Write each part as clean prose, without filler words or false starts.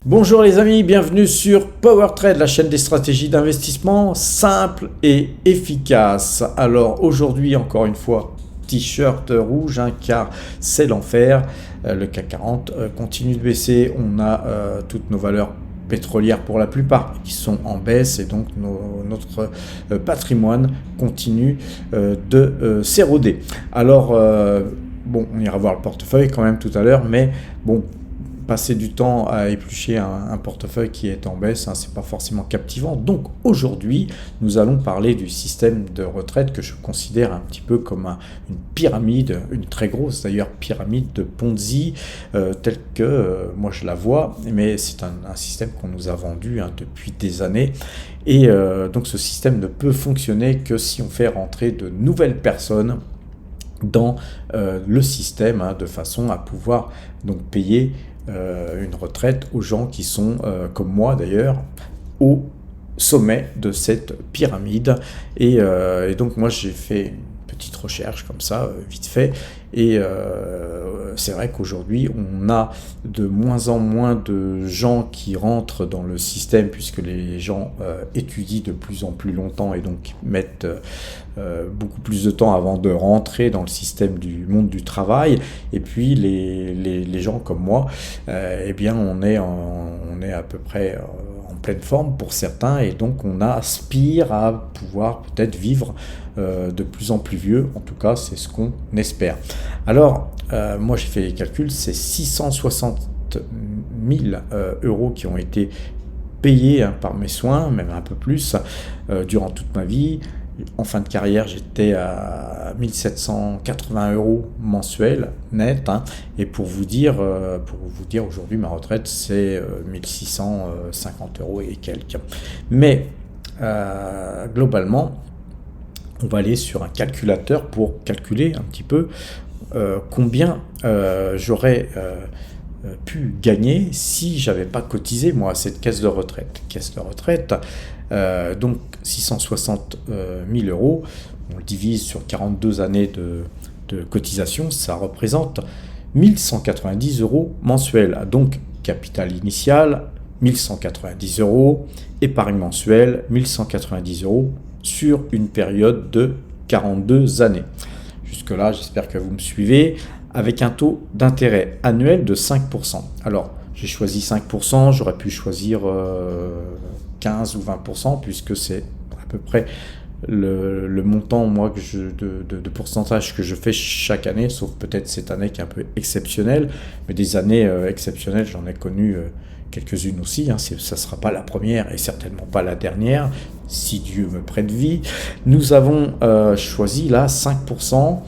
Bonjour les amis, bienvenue sur PowerTrade, la chaîne des stratégies d'investissement simples et efficaces. Alors aujourd'hui, encore une fois, t-shirt rouge, car c'est l'enfer. Le CAC 40 continue de baisser. On a toutes nos valeurs pétrolières pour la plupart qui sont en baisse et donc notre patrimoine continue de s'éroder. Alors, on ira voir le portefeuille quand même tout à l'heure, mais bon, passer du temps à éplucher un portefeuille qui est en baisse, c'est pas forcément captivant. Donc aujourd'hui, nous allons parler du système de retraite que je considère un petit peu comme une pyramide, une très grosse d'ailleurs pyramide de Ponzi, telle que moi je la vois, mais c'est un système qu'on nous a vendu depuis des années. Et donc ce système ne peut fonctionner que si on fait rentrer de nouvelles personnes dans le système, de façon à pouvoir donc payer une retraite aux gens qui sont, comme moi d'ailleurs, au sommet de cette pyramide. Et donc moi j'ai fait une petite recherche comme ça, vite fait, et c'est vrai qu'aujourd'hui on a de moins en moins de gens qui rentrent dans le système puisque les gens étudient de plus en plus longtemps et donc mettent beaucoup plus de temps avant de rentrer dans le système du monde du travail. Et puis les gens comme moi, on est à peu près en pleine forme pour certains, et donc on aspire à pouvoir peut-être vivre de plus en plus vieux. En tout cas, c'est ce qu'on espère. Alors, moi j'ai fait les calculs, c'est 660 000 euros qui ont été payés par mes soins, même un peu plus, durant toute ma vie. En fin de carrière, j'étais à 1780 euros mensuels net, et pour vous dire aujourd'hui, ma retraite, c'est 1650 euros et quelques. Mais globalement, on va aller sur un calculateur pour calculer un petit peu combien j'aurais pu gagner si j'avais pas cotisé moi à cette caisse de retraite. Donc 660 000 euros, on le divise sur 42 années de cotisation, ça représente 1190 euros mensuels. Donc capital initial 1190 euros, épargne mensuelle 1190 euros sur une période de 42 années. Jusque-là, j'espère que vous me suivez, avec un taux d'intérêt annuel de 5%. Alors, j'ai choisi 5%, j'aurais pu choisir 15 ou 20%, puisque c'est à peu près le montant de pourcentage que je fais chaque année, sauf peut-être cette année qui est un peu exceptionnelle, mais des années exceptionnelles, j'en ai connu quelques-unes aussi, ça ne sera pas la première et certainement pas la dernière, si Dieu me prête vie. Nous avons choisi là 5%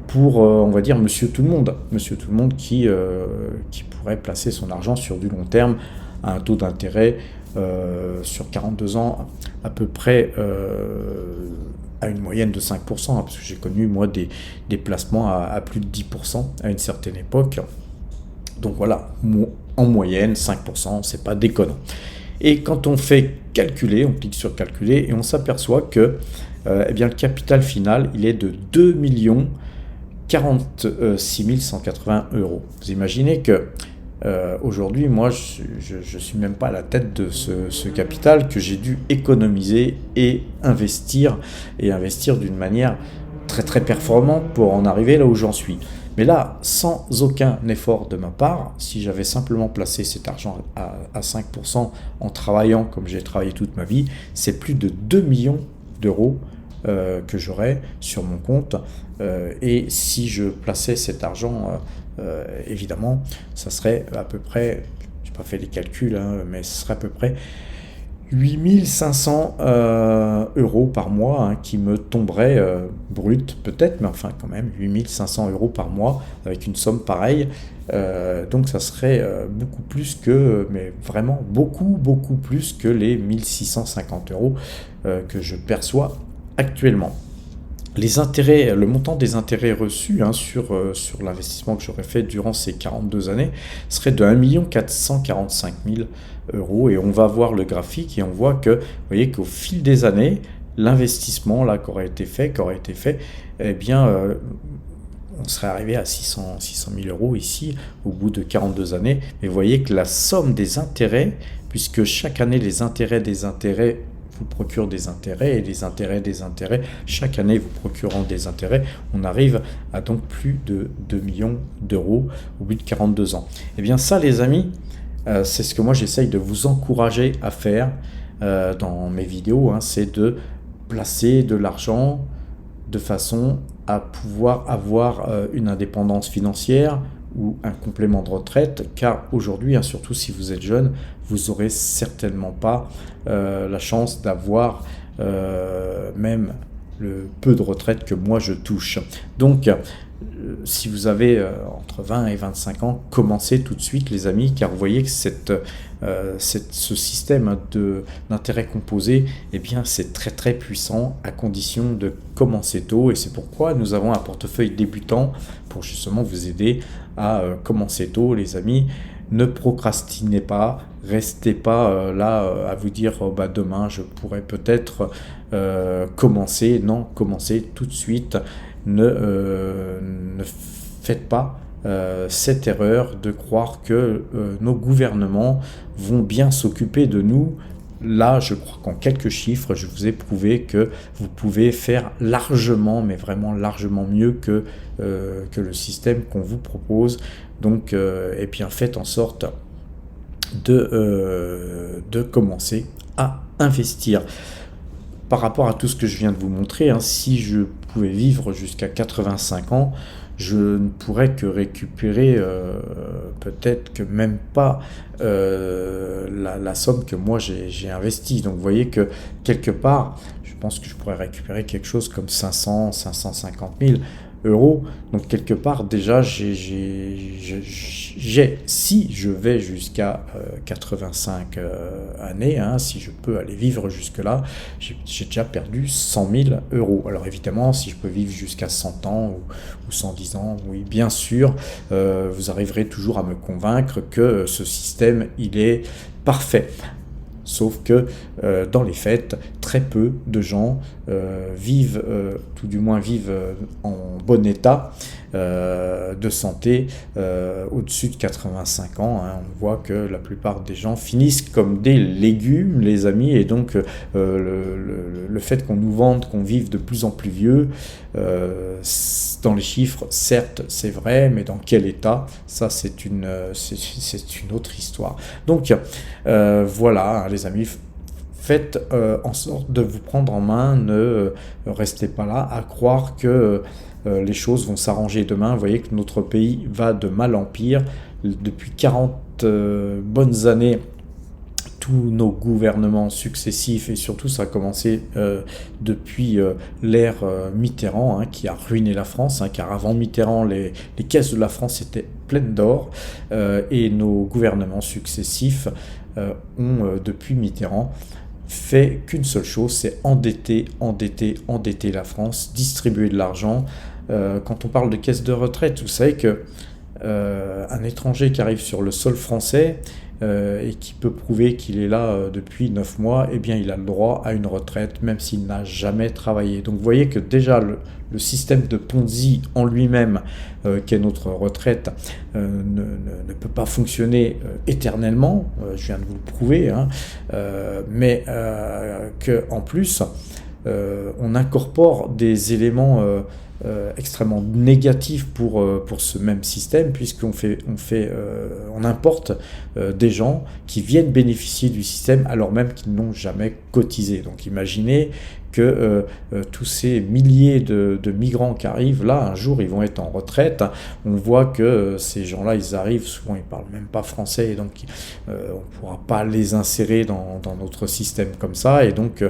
pour, on va dire, Monsieur Tout-le-Monde qui pourrait placer son argent sur du long terme à un taux d'intérêt sur 42 ans à peu près à une moyenne de 5%, parce que j'ai connu moi des placements à plus de 10% à une certaine époque. Donc voilà, en moyenne 5%, c'est pas déconnant. Et quand on fait calculer, on clique sur calculer et on s'aperçoit que le capital final, il est de 2 46 180 euros. Vous imaginez que aujourd'hui, moi, je suis même pas à la tête de ce capital que j'ai dû économiser et investir d'une manière très très performante pour en arriver là où j'en suis. Mais là, sans aucun effort de ma part, si j'avais simplement placé cet argent à 5% en travaillant comme j'ai travaillé toute ma vie, c'est plus de 2 millions d'euros que j'aurais sur mon compte. Et si je plaçais cet argent, évidemment, ça serait à peu près, je n'ai pas fait les calculs, mais ce serait à peu près 8500 euros par mois qui me tomberaient brut peut-être, mais enfin quand même 8500 euros par mois avec une somme pareille. Donc ça serait beaucoup plus que, mais vraiment beaucoup plus que les 1650 euros que je perçois actuellement. Les intérêts, le montant des intérêts reçus sur l'investissement que j'aurais fait durant ces 42 années serait de 1 445 000 euros. Et on va voir le graphique et on voit que, vous voyez qu'au fil des années, l'investissement là qui aurait été fait, on serait arrivé à 600 000 euros ici au bout de 42 années. Mais vous voyez que la somme des intérêts, puisque chaque année les intérêts des intérêts vous procurent des intérêts et les intérêts des intérêts, chaque année vous procurant des intérêts, on arrive à donc plus de 2 millions d'euros au bout de 42 ans. Et bien ça les amis, c'est ce que moi j'essaye de vous encourager à faire dans mes vidéos, hein, c'est de placer de l'argent de façon à pouvoir avoir une indépendance financière ou un complément de retraite, car aujourd'hui, hein, surtout si vous êtes jeune, vous n'aurez certainement pas la chance d'avoir même le peu de retraite que moi je touche. Donc, si vous avez entre 20 et 25 ans, commencez tout de suite les amis, car vous voyez que ce système d'intérêt composé, eh bien, c'est très très puissant à condition de commencer tôt, et c'est pourquoi nous avons un portefeuille débutant pour justement vous aider à commencer tôt les amis. Ne procrastinez pas, restez pas là à vous dire oh, bah, demain je pourrais peut-être commencer. Non, commencez tout de suite. Ne faites pas cette erreur de croire que nos gouvernements vont bien s'occuper de nous. Là, je crois qu'en quelques chiffres, je vous ai prouvé que vous pouvez faire largement, mais vraiment largement mieux que le système qu'on vous propose. Donc, et bien, faites en sorte de commencer à investir. Par rapport à tout ce que je viens de vous montrer, hein, si je pouvais vivre jusqu'à 85 ans, je ne pourrais que récupérer peut-être que même pas la somme que moi j'ai investie. Donc vous voyez que quelque part, je pense que je pourrais récupérer quelque chose comme 550 000 euros. Donc quelque part déjà, si je vais jusqu'à 85 années, hein, si je peux aller vivre jusque-là, j'ai déjà perdu 100 000 euros. Alors évidemment, si je peux vivre jusqu'à 100 ans ou 110 ans, oui, bien sûr, vous arriverez toujours à me convaincre que ce système, il est parfait. Sauf que dans les faits, très peu de gens vivent, tout du moins vivent en bon état de santé au-dessus de 85 ans. Hein. On voit que la plupart des gens finissent comme des légumes, les amis, et donc le fait qu'on nous vende qu'on vive de plus en plus vieux, dans les chiffres, certes, c'est vrai, mais dans quel état, ça c'est une autre histoire. Donc voilà, hein, les amis, faites en sorte de vous prendre en main, ne restez pas là à croire que les choses vont s'arranger demain. Vous voyez que notre pays va de mal en pire. Depuis 40 bonnes années, tous nos gouvernements successifs, et surtout ça a commencé depuis l'ère Mitterrand, hein, qui a ruiné la France, hein, car avant Mitterrand, les caisses de la France étaient pleines d'or, et nos gouvernements successifs ont, depuis Mitterrand, fait qu'une seule chose, c'est endetter la France, distribuer de l'argent. Quand on parle de caisse de retraite, vous savez que un étranger qui arrive sur le sol français et qui peut prouver qu'il est là depuis 9 mois, eh bien il a le droit à une retraite même s'il n'a jamais travaillé. Donc vous voyez que déjà le système de Ponzi en lui-même, qu'est notre retraite, ne peut pas fonctionner éternellement, je viens de vous le prouver, hein, mais qu'en plus on incorpore des éléments extrêmement négatif pour ce même système, puisqu'on on importe des gens qui viennent bénéficier du système alors même qu'ils n'ont jamais cotisé. Donc imaginez que tous ces milliers de migrants qui arrivent là, un jour ils vont être en retraite. On voit que ces gens-là, ils arrivent, souvent ils parlent même pas français, et donc on ne pourra pas les insérer dans notre système comme ça, et donc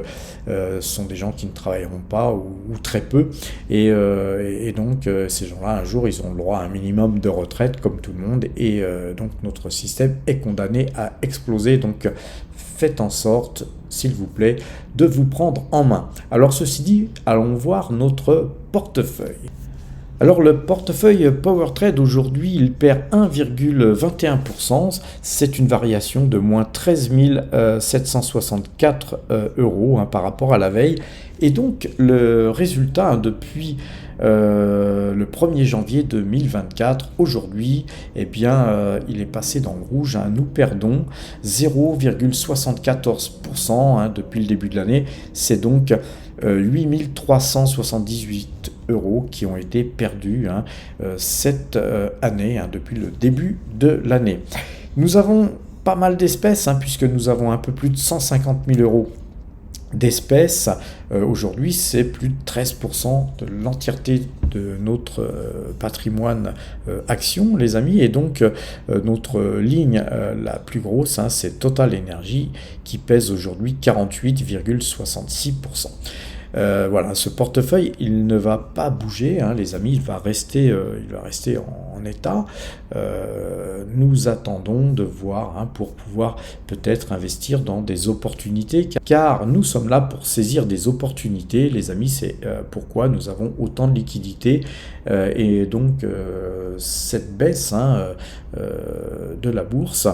ce sont des gens qui ne travailleront pas ou très peu, et donc ces gens-là, un jour ils ont le droit à un minimum de retraite comme tout le monde, et donc notre système est condamné à exploser. Donc faites en sorte, s'il vous plaît, de vous prendre en main. Alors ceci dit, allons voir notre portefeuille. Alors le portefeuille PowerTrade aujourd'hui, il perd 1,21%. C'est une variation de moins 13 764 euros, hein, par rapport à la veille. Et donc le résultat, hein, depuis le 1er janvier 2024. Aujourd'hui, eh bien, il est passé dans le rouge. Hein. Nous perdons 0,74% depuis le début de l'année. C'est donc 8 378 euros qui ont été perdus cette année, depuis le début de l'année. Nous avons pas mal d'espèces, puisque nous avons un peu plus de 150 000 euros d'espèces. Aujourd'hui, c'est plus de 13% de l'entièreté de notre patrimoine action, les amis. Et donc, notre ligne la plus grosse, c'est Total Energy, qui pèse aujourd'hui 48,66%. Voilà, ce portefeuille, il ne va pas bouger, les amis, il va rester en état. Nous attendons de voir pour pouvoir peut-être investir dans des opportunités, car nous sommes là pour saisir des opportunités, les amis. C'est pourquoi nous avons autant de liquidités, et donc cette baisse de la bourse,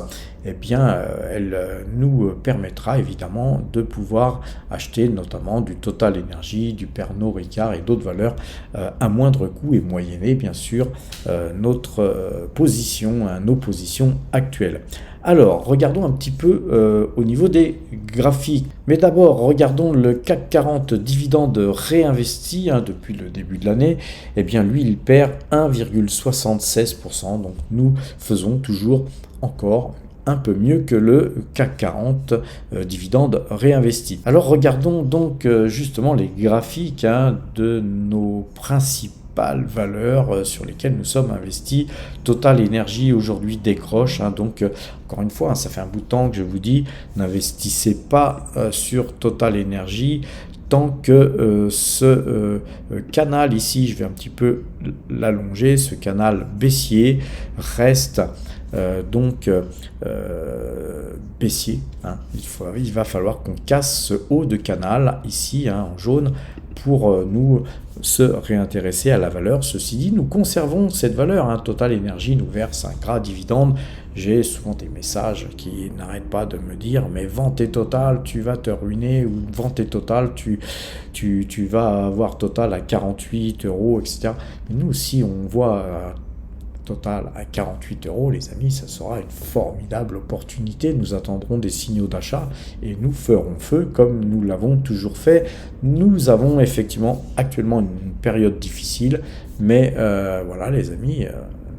eh bien, elle nous permettra évidemment de pouvoir acheter notamment du Total Energy, du Pernod Ricard et d'autres valeurs à moindre coût, et moyenner bien sûr notre position, nos positions actuelles. Alors, regardons un petit peu au niveau des graphiques. Mais d'abord, regardons le CAC 40 dividende réinvesti depuis le début de l'année. Eh bien, lui, il perd 1,76%. Donc, nous faisons toujours encore un peu mieux que le CAC 40 dividende réinvesti. Alors, regardons donc justement les graphiques de nos principaux valeurs sur lesquelles nous sommes investis. Total Energy aujourd'hui décroche, donc encore une fois, ça fait un bout de temps que je vous dis, n'investissez pas sur Total Energy tant que ce canal ici, je vais un petit peu l'allonger, ce canal baissier reste baissier. Il va falloir qu'on casse ce haut de canal ici en jaune pour nous se réintéresser à la valeur. Ceci dit, nous conservons cette valeur. Total Energy nous verse un gras dividende. J'ai souvent des messages qui n'arrêtent pas de me dire « mais vends tes Total, tu vas te ruiner » ou « vends tes Total, tu vas avoir Total à 48 euros, etc. » Mais nous aussi, on voit Total à 48 euros, les amis, ça sera une formidable opportunité. Nous attendrons des signaux d'achat et nous ferons feu comme nous l'avons toujours fait. Nous avons effectivement actuellement une période difficile, mais voilà les amis,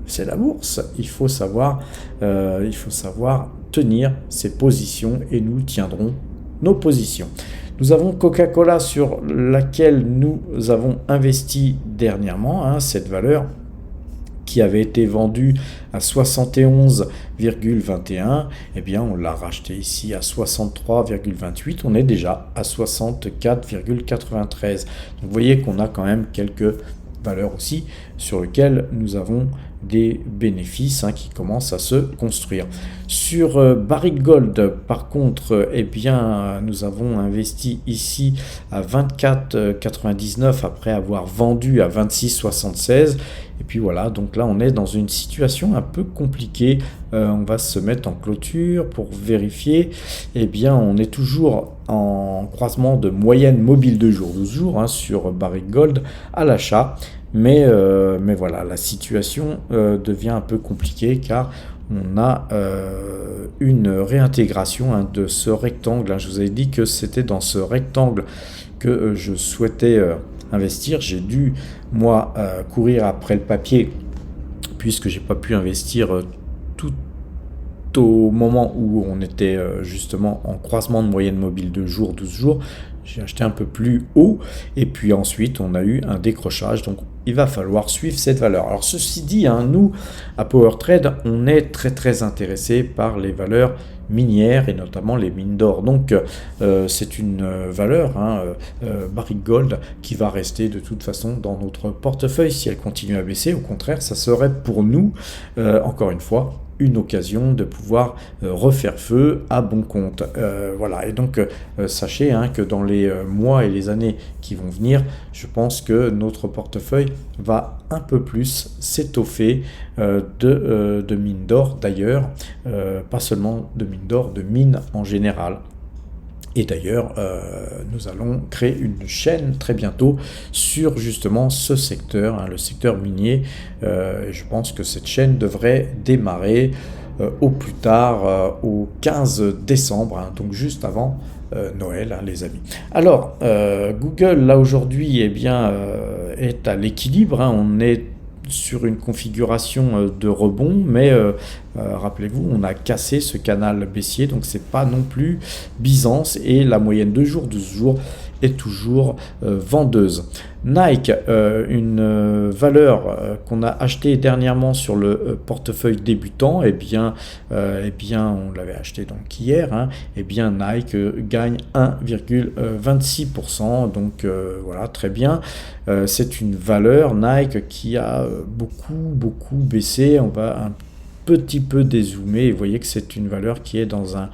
c'est la bourse. Il faut savoir tenir ses positions et nous tiendrons nos positions. Nous avons Coca-Cola sur laquelle nous avons investi dernièrement, cette valeur qui avait été vendu à 71,21, eh bien on l'a racheté ici à 63,28, on est déjà à 64,93. Donc vous voyez qu'on a quand même quelques valeurs aussi sur lesquelles nous avons des bénéfices qui commencent à se construire. Sur Barrick Gold, par contre, eh bien, nous avons investi ici à 24,99 après avoir vendu à 26,76. Et puis voilà, donc là, on est dans une situation un peu compliquée. On va se mettre en clôture pour vérifier. Eh bien, on est toujours en croisement de moyenne mobile de jour, 12 jours sur Barrick Gold à l'achat. Mais voilà, la situation devient un peu compliquée car on a une réintégration de ce rectangle. Je vous avais dit que c'était dans ce rectangle que je souhaitais investir. J'ai dû, moi, courir après le papier puisque j'ai pas pu investir tout au moment où on était justement en croisement de moyenne mobile de jour, 12 jours. J'ai acheté un peu plus haut et puis ensuite on a eu un décrochage, donc il va falloir suivre cette valeur. Alors ceci dit, nous à PowerTrade, on est très intéressé par les valeurs minières et notamment les mines d'or. Donc c'est une valeur, Barrick Gold, qui va rester de toute façon dans notre portefeuille. Si elle continue à baisser, au contraire, ça serait pour nous, encore une fois, une occasion de pouvoir refaire feu à bon compte. Voilà, et donc sachez que dans les mois et les années qui vont venir, je pense que notre portefeuille va un peu plus s'étoffer de mines d'or d'ailleurs, pas seulement de mines d'or, de mines en général. Et d'ailleurs, nous allons créer une chaîne très bientôt sur justement ce secteur, hein, le secteur minier. Je pense que cette chaîne devrait démarrer au plus tard au 15 décembre, hein, donc juste avant Noël, hein, les amis. Alors, Google, là aujourd'hui, eh bien, est à l'équilibre, hein. On est sur une configuration de rebond, mais rappelez-vous, on a cassé ce canal baissier, donc c'est pas non plus Byzance, et la moyenne 2 jours, 12 jours est toujours vendeuse. Nike, une valeur qu'on a achetée dernièrement sur le portefeuille débutant, eh bien, on l'avait acheté donc hier, hein, eh bien Nike gagne 1,26%, donc voilà, très bien. C'est une valeur Nike qui a beaucoup baissé. On va un petit peu dézoomer et vous voyez que c'est une valeur qui est dans un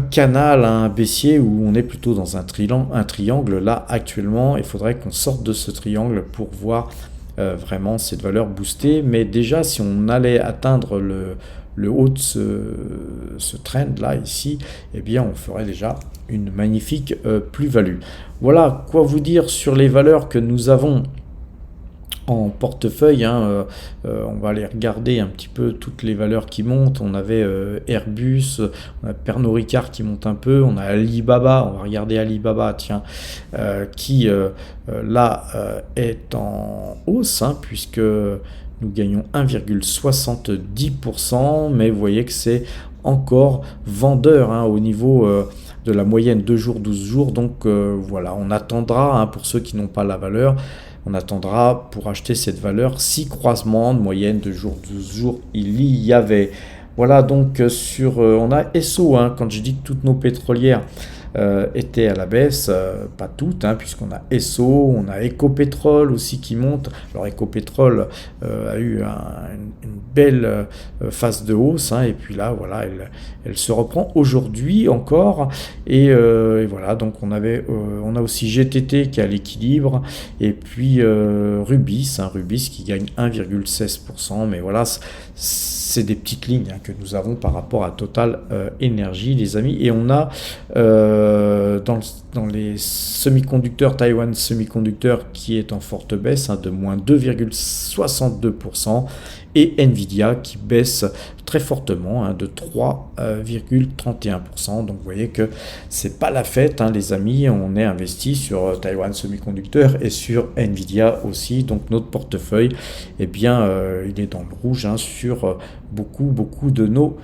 canal, un baissier où on est plutôt dans un triangle. Là actuellement, il faudrait qu'on sorte de ce triangle pour voir vraiment cette valeur boostée. Mais déjà, si on allait atteindre le haut de ce trend là ici, eh bien on ferait déjà une magnifique plus-value. Voilà quoi vous dire sur les valeurs que nous avons en portefeuille, hein. On va aller regarder un petit peu toutes les valeurs qui montent. On avait Airbus, on a Pernod Ricard qui monte un peu, on a Alibaba, on va regarder Alibaba, tiens, qui là est en hausse, hein, puisque nous gagnons 1,70%, mais vous voyez que c'est encore vendeur, hein, au niveau de la moyenne 2 jours, 12 jours, donc voilà, on attendra, hein, pour ceux qui n'ont pas la valeur, on attendra pour acheter cette valeur. 6 croisements de moyenne de jours, 12 jours, il y avait. Voilà, donc on a Esso, hein, quand je dis que toutes nos pétrolières étaient à la baisse, pas toutes, hein, puisqu'on a Esso, on a Ecopétrol aussi qui monte. Alors Ecopétrol a eu une belle phase de hausse, hein, et puis là, voilà, elle se reprend aujourd'hui encore, et voilà, donc on a aussi GTT qui est à l'équilibre, et puis Rubis, hein, Rubis qui gagne 1,16%, mais voilà, c'est des petites lignes, hein, que nous avons par rapport à Total Energy, les amis. Et on a dans les semi-conducteurs, Taiwan Semiconductor qui est en forte baisse, hein, de moins 2,62%, et Nvidia qui baisse très fortement, hein, de 3,31%. Donc vous voyez que c'est pas la fête, hein, les amis. On est investi sur Taiwan Semiconductor et sur Nvidia aussi. Donc notre portefeuille, eh bien, il est dans le rouge, hein, sur beaucoup de nos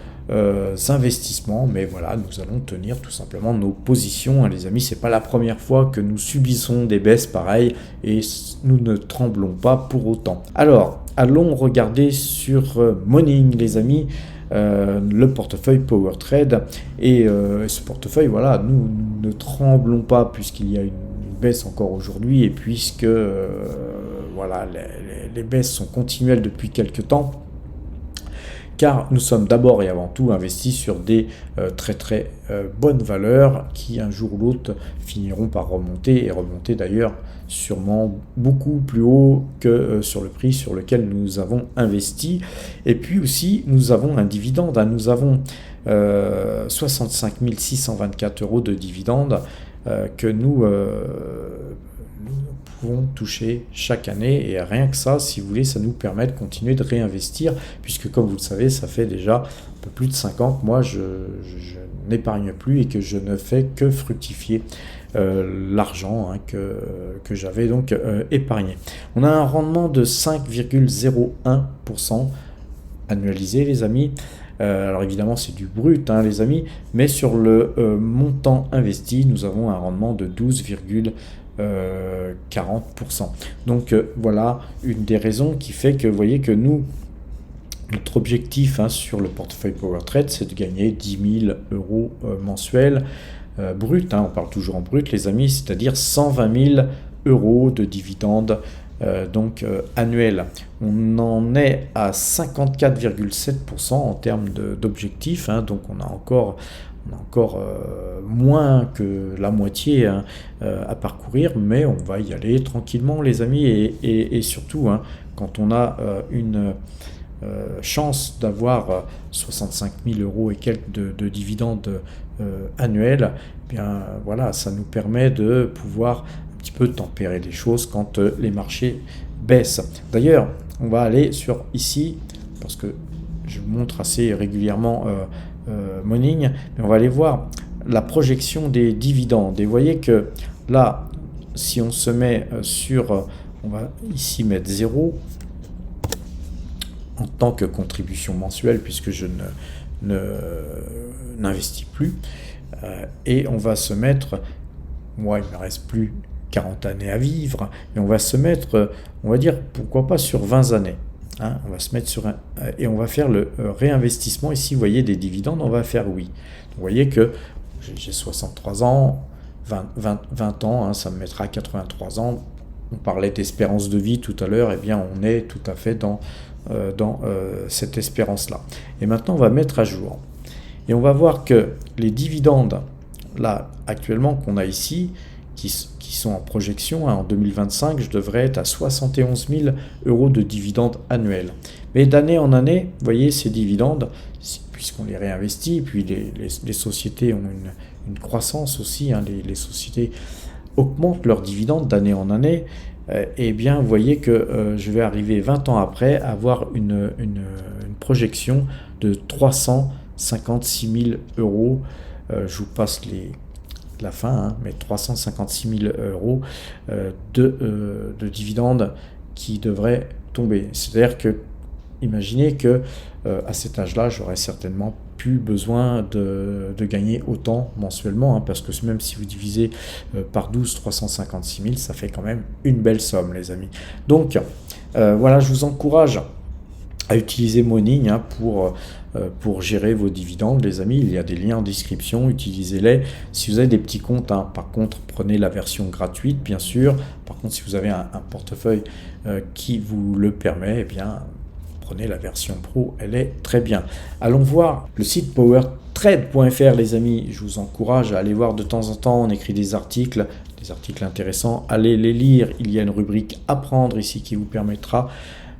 investissements, mais voilà, nous allons tenir tout simplement nos positions, hein, les amis. C'est pas la première fois que nous subissons des baisses pareilles et nous ne tremblons pas pour autant. Alors, allons regarder sur Morning, les amis, le portefeuille PowerTrade, et ce portefeuille, voilà, nous ne tremblons pas puisqu'il y a une baisse encore aujourd'hui, et puisque voilà, les baisses sont continuelles depuis quelques temps, car nous sommes d'abord et avant tout investis sur des très bonnes valeurs qui un jour ou l'autre finiront par remonter, et remonter d'ailleurs sûrement beaucoup plus haut que sur le prix sur lequel nous avons investi. Et puis aussi nous avons un dividende, hein. Nous avons 65 624 € de dividendes que nous pouvons toucher chaque année, et rien que ça, si vous voulez, ça nous permet de continuer de réinvestir, puisque comme vous le savez, ça fait déjà un peu plus de 5 ans que moi je n'épargne plus et que je ne fais que fructifier l'argent, hein, que j'avais donc épargné. On a un rendement de 5,01% annualisé, les amis. Alors évidemment c'est du brut, hein, les amis, mais sur le montant investi, nous avons un rendement de 12,40%. Donc voilà une des raisons qui fait que vous voyez que notre objectif, hein, sur le portefeuille PowerTrade, c'est de gagner 10 000 € mensuels brut, hein, on parle toujours en brut, les amis, c'est-à-dire 120 000 € de dividendes annuel. On en est à 54,7% en termes d'objectifs, hein, donc on a encore moins que la moitié, hein, à parcourir, mais on va y aller tranquillement, les amis, et surtout, hein, quand on a une chance d'avoir 65 000 € et quelques de dividendes annuel, eh bien voilà, ça nous permet de pouvoir un petit peu tempérer les choses quand les marchés baissent. D'ailleurs, on va aller sur ici, parce que je vous montre assez régulièrement Morning, mais on va aller voir la projection des dividendes. Et vous voyez que là, si on se met sur, on va ici mettre 0 en tant que contribution mensuelle, puisque je n'investis plus, et on va se mettre, moi il ne me reste plus 40 années à vivre, mais on va se mettre, on va dire, pourquoi pas sur 20 années. Hein, on va se mettre sur et on va faire le réinvestissement. Ici, vous voyez des dividendes, on va faire oui. Donc, vous voyez que j'ai 63 ans, 20 ans, hein, ça me mettra à 83 ans. On parlait d'espérance de vie tout à l'heure, et bien on est tout à fait dans cette espérance-là. Et maintenant, on va mettre à jour. Et on va voir que les dividendes, là, actuellement, qu'on a ici, qui sont en projection, hein, en 2025, je devrais être à 71 000 € de dividendes annuels. Mais d'année en année, vous voyez, ces dividendes, puisqu'on les réinvestit, puis les sociétés ont une croissance aussi, hein, les sociétés augmentent leurs dividendes d'année en année, et bien vous voyez que je vais arriver 20 ans après à avoir une projection de 356 000 €. Je vous passe la fin, hein, mais 356 000 € de dividendes qui devraient tomber. C'est-à-dire que, imaginez que à cet âge-là, j'aurais certainement plus besoin de gagner autant mensuellement, hein, parce que même si vous divisez par 12 356 000, ça fait quand même une belle somme, les amis. Donc, voilà, je vous encourage à utiliser Morning, hein, pour gérer vos dividendes, les amis. Il y a des liens en description, utilisez-les. Si vous avez des petits comptes, hein, par contre, prenez la version gratuite, bien sûr. Par contre, si vous avez un portefeuille qui vous le permet, eh bien, prenez la version pro, elle est très bien. Allons voir le site powertrade.fr, les amis. Je vous encourage à aller voir de temps en temps. On écrit des articles intéressants. Allez les lire. Il y a une rubrique apprendre ici qui vous permettra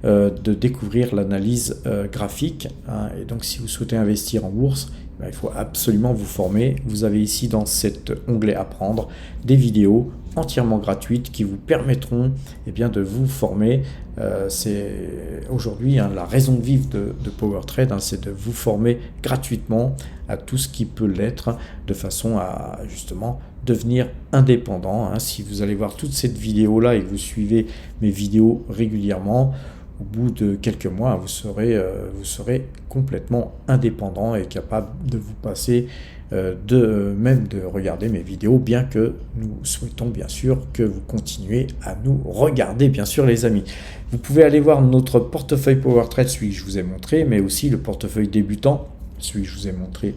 de découvrir l'analyse graphique, hein. Et donc si vous souhaitez investir en bourse, il faut absolument vous former. Vous avez ici dans cet onglet apprendre des vidéos entièrement gratuites qui vous permettront, eh bien, de vous former. C'est aujourd'hui, hein, la raison de vivre de PowerTrade, hein, c'est de vous former gratuitement à tout ce qui peut l'être, de façon à justement devenir indépendant, hein. Si vous allez voir toute cette vidéo là et que vous suivez mes vidéos régulièrement, au bout de quelques mois, vous serez complètement indépendant et capable de vous passer même de regarder mes vidéos, bien que nous souhaitons bien sûr que vous continuez à nous regarder, bien sûr, les amis. Vous pouvez aller voir notre portefeuille PowerTrade, celui que je vous ai montré, mais aussi le portefeuille débutant, celui que je vous ai montré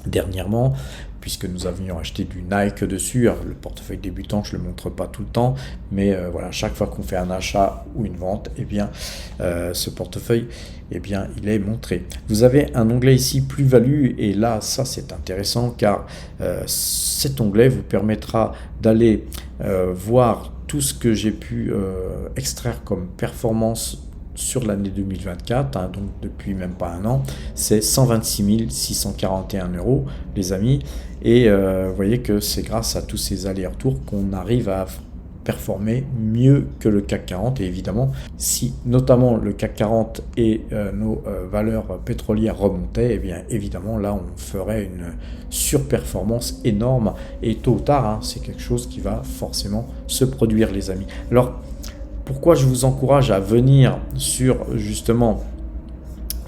dernièrement, puisque nous avions acheté du Nike dessus. Alors, le portefeuille débutant, je ne le montre pas tout le temps, mais voilà, chaque fois qu'on fait un achat ou une vente, eh bien, ce portefeuille, eh bien, il est montré. Vous avez un onglet ici, plus-value, et là, ça c'est intéressant, car cet onglet vous permettra d'aller voir tout ce que j'ai pu extraire comme performance sur l'année 2024, hein, donc depuis même pas un an. C'est 126 641 €, les amis, et vous voyez que c'est grâce à tous ces allers-retours qu'on arrive à performer mieux que le CAC 40. Et évidemment, si notamment le CAC 40 et nos valeurs pétrolières remontaient, et bien évidemment là on ferait une surperformance énorme, et tôt ou tard, hein, c'est quelque chose qui va forcément se produire, les amis. Alors pourquoi je vous encourage à venir sur justement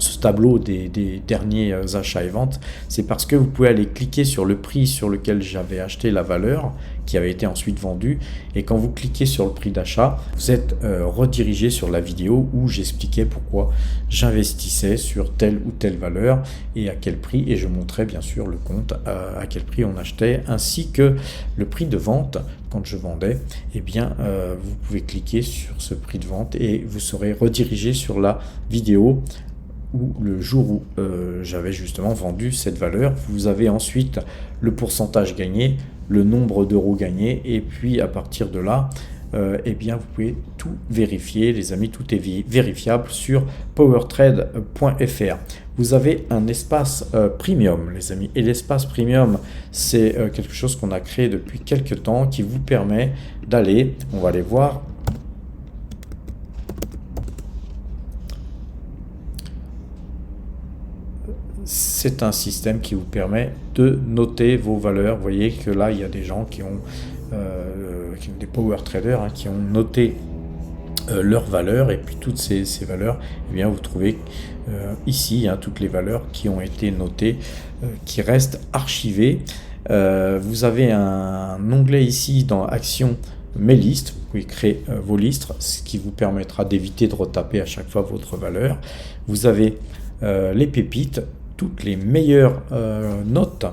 ce tableau des derniers achats et ventes? C'est parce que vous pouvez aller cliquer sur le prix sur lequel j'avais acheté la valeur, qui avait été ensuite vendue, et quand vous cliquez sur le prix d'achat, vous êtes redirigé sur la vidéo où j'expliquais pourquoi j'investissais sur telle ou telle valeur et à quel prix, et je montrais bien sûr le compte à quel prix on achetait, ainsi que le prix de vente quand je vendais. Eh bien vous pouvez cliquer sur ce prix de vente et vous serez redirigé sur la vidéo où le jour où j'avais justement vendu cette valeur. Vous avez ensuite le pourcentage gagné, le nombre d'euros gagnés, et puis à partir de là, eh bien vous pouvez tout vérifier, les amis, tout est vérifiable sur powertrade.fr. Vous avez un espace premium, les amis, et l'espace premium, c'est quelque chose qu'on a créé depuis quelques temps qui vous permet d'aller, on va aller voir, c'est un système qui vous permet de noter vos valeurs. Vous voyez que là, il y a des gens qui ont des power traders qui ont noté leurs valeurs, et puis toutes ces valeurs, eh bien, vous trouvez ici toutes les valeurs qui ont été notées, qui restent archivées. Vous avez un onglet ici dans Action Mes listes, vous pouvez créer vos listes, ce qui vous permettra d'éviter de retaper à chaque fois votre valeur. Vous avez les pépites, toutes les meilleures notes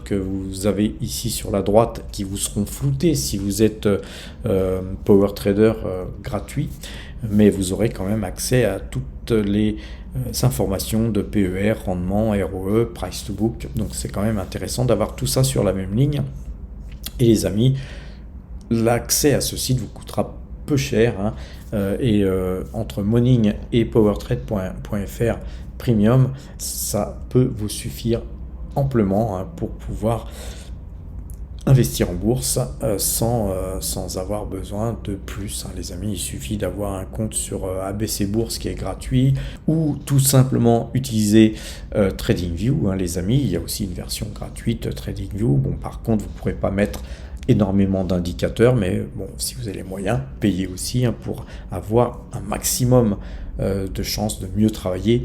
que vous avez ici sur la droite, qui vous seront floutées si vous êtes Power Trader gratuit, mais vous aurez quand même accès à toutes les informations de PER, rendement, ROE, price to book. Donc c'est quand même intéressant d'avoir tout ça sur la même ligne. Et les amis, l'accès à ce site vous coûtera peu cher, et entre Morning et powertrade.fr Premium, ça peut vous suffire amplement pour pouvoir investir en bourse sans avoir besoin de plus, les amis. Il suffit d'avoir un compte sur ABC Bourse qui est gratuit, ou tout simplement utiliser TradingView, les amis. Il y a aussi une version gratuite TradingView. Bon, par contre, vous ne pourrez pas mettre énormément d'indicateurs, mais bon, si vous avez les moyens, payez aussi pour avoir un maximum de chances de mieux travailler.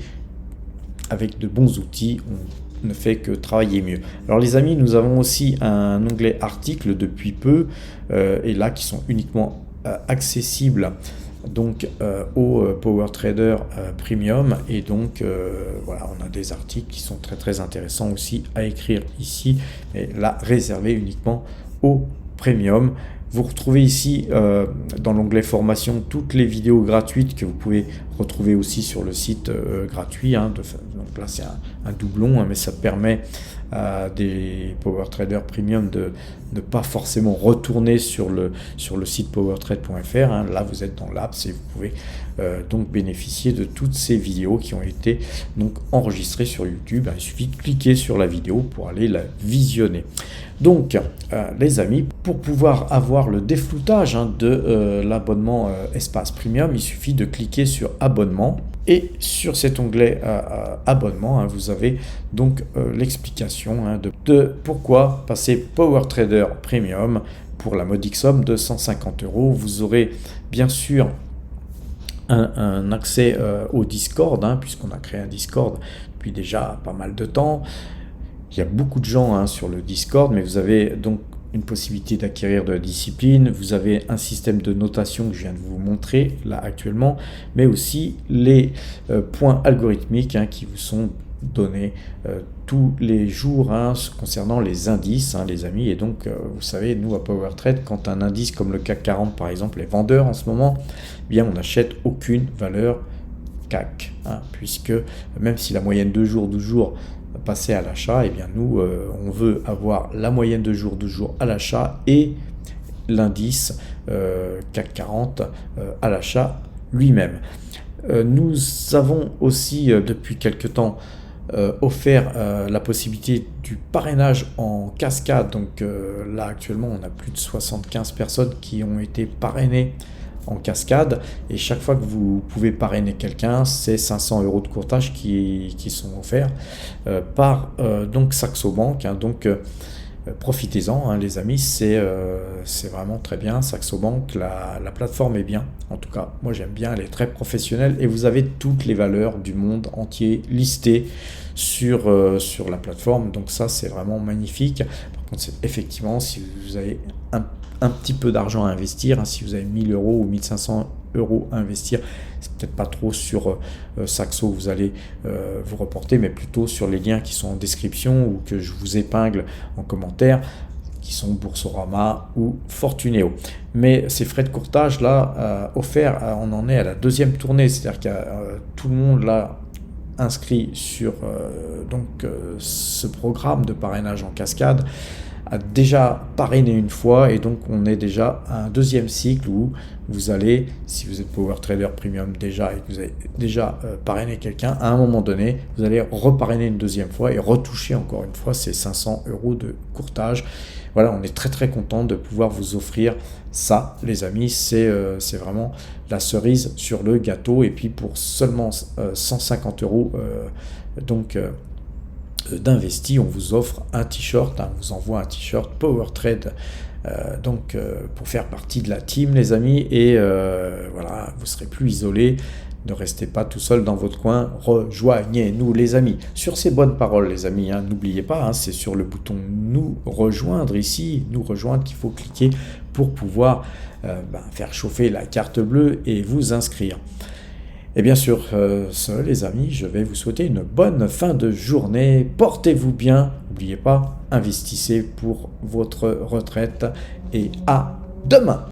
Avec de bons outils, on ne fait que travailler mieux. Alors les amis, nous avons aussi un onglet articles depuis peu, et là qui sont uniquement accessibles donc aux Power Trader Premium, et donc voilà, on a des articles qui sont très très intéressants aussi à écrire ici, mais là réservés uniquement aux Premium. Vous retrouvez ici dans l'onglet formation toutes les vidéos gratuites que vous pouvez retrouver aussi sur le site gratuit. Donc là c'est un doublon, mais ça permet à des Power Traders Premium de ne pas forcément retourner sur le site powertrade.fr. Là vous êtes dans l'apps et vous pouvez donc bénéficier de toutes ces vidéos qui ont été donc enregistrées sur YouTube. Il suffit de cliquer sur la vidéo pour aller la visionner. Donc les amis, pour pouvoir avoir le défloutage de l'abonnement Espace Premium, il suffit de cliquer sur abonnement, et sur cet onglet abonnement, vous avez donc l'explication de pourquoi passer Power Trader Premium pour la modique somme de 150 €. Vous aurez bien sûr un accès au Discord, puisqu'on a créé un Discord depuis déjà pas mal de temps. Il y a beaucoup de gens sur le Discord, mais vous avez donc une possibilité d'acquérir de la discipline. Vous avez un système de notation que je viens de vous montrer là actuellement, mais aussi les points algorithmiques qui vous sont donnés tous les jours concernant les indices, les amis. Et donc vous savez, nous à PowerTrade, quand un indice comme le CAC 40 par exemple est vendeur en ce moment, eh bien on n'achète aucune valeur CAC, puisque même si la moyenne 2 jours, 12 jours passer à l'achat, et bien nous on veut avoir la moyenne de jour 12 jours à l'achat et l'indice CAC 40 à l'achat lui-même. Nous avons aussi depuis quelque temps offert la possibilité du parrainage en cascade. Donc là actuellement on a plus de 75 personnes qui ont été parrainées en cascade, et chaque fois que vous pouvez parrainer quelqu'un, c'est 500 € de courtage qui sont offerts par donc Saxo Bank. Donc profitez-en les amis, c'est vraiment très bien. Saxo Bank, la plateforme est bien, en tout cas moi j'aime bien, elle est très professionnelle, et vous avez toutes les valeurs du monde entier listées sur la plateforme. Donc ça c'est vraiment magnifique. Par contre effectivement, si vous avez un petit peu d'argent à investir, si vous avez 1000 € ou 1500 € à investir, c'est peut-être pas trop sur Saxo vous allez vous reporter, mais plutôt sur les liens qui sont en description ou que je vous épingle en commentaire, qui sont Boursorama ou Fortuneo. Mais ces frais de courtage là offerts, on en est à la deuxième tournée, c'est-à-dire qu'il y a tout le monde là inscrit sur ce programme de parrainage en cascade. a déjà parrainé une fois et donc on est déjà à un deuxième cycle où vous allez, si vous êtes Power Trader Premium déjà et que vous avez déjà parrainé quelqu'un, à un moment donné, vous allez reparrainer une deuxième fois et retoucher encore une fois ces 500 € de courtage. Voilà, on est très très content de pouvoir vous offrir ça, les amis. C'est vraiment la cerise sur le gâteau. Et puis pour seulement 150 € d'investi, on vous offre un t-shirt, on vous envoie un t-shirt Power Trade. Pour faire partie de la team, les amis, et voilà, vous serez plus isolés. Ne restez pas tout seul dans votre coin, rejoignez-nous, les amis. Sur ces bonnes paroles, les amis, n'oubliez pas, c'est sur le bouton nous rejoindre ici, nous rejoindre qu'il faut cliquer pour pouvoir faire chauffer la carte bleue et vous inscrire. Et bien sûr, les amis, je vais vous souhaiter une bonne fin de journée. Portez-vous bien. N'oubliez pas, investissez pour votre retraite et à demain.